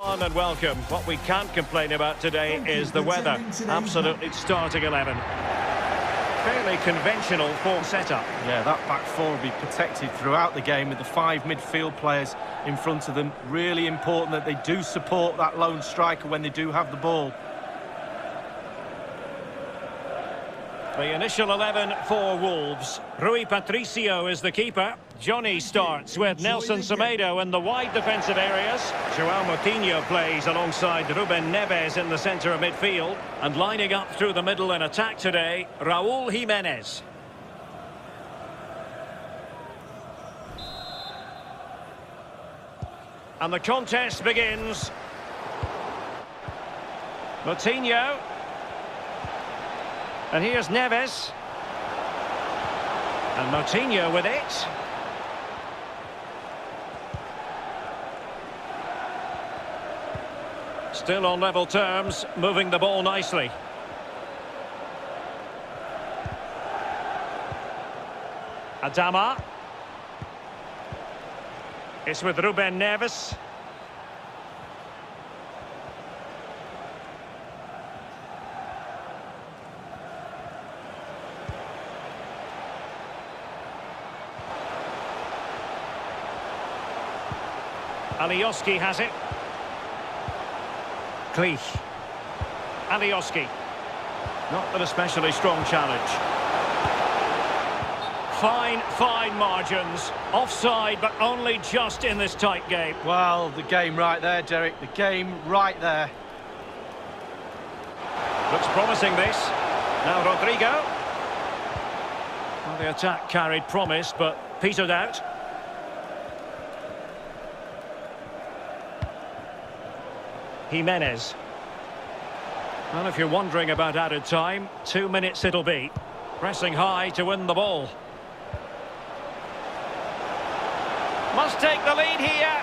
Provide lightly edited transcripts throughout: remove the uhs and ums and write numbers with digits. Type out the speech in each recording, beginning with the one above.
And welcome. What we can't complain about today is the weather. Absolutely starting 11. Fairly conventional form setup. Yeah, that back four will be protected throughout the game with the 5 midfield players in front of them. Really important that they do support that lone striker when they do have the ball. The initial 11 for Wolves. Rui Patricio is the keeper. Johnny starts with Nelson Semedo in the wide defensive areas. João Moutinho plays alongside Ruben Neves in the centre of midfield. And lining up through the middle in attack today, Raúl Jiménez. And the contest begins. Moutinho. And here's Neves. And Moutinho with it. Still on level terms, moving the ball nicely. Adama. It's with Ruben Neves. Alioski has it. Cleach. Alioski. Not an especially strong challenge. Fine margins. Offside, but only just in this tight game. Well, the game right there, Derek. The game right there. Looks promising, this. Now Rodrigo. Well, the attack carried promise, but petered out. Jimenez. Well, if you're wondering about added time, 2 minutes it'll be. Pressing high to win the ball. Must take the lead here.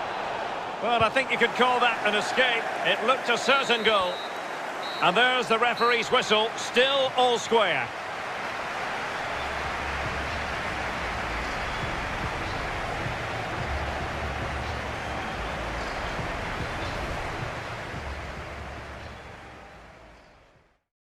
Well, I think you could call that an escape. It looked a certain goal. And there's the referee's whistle, still all square.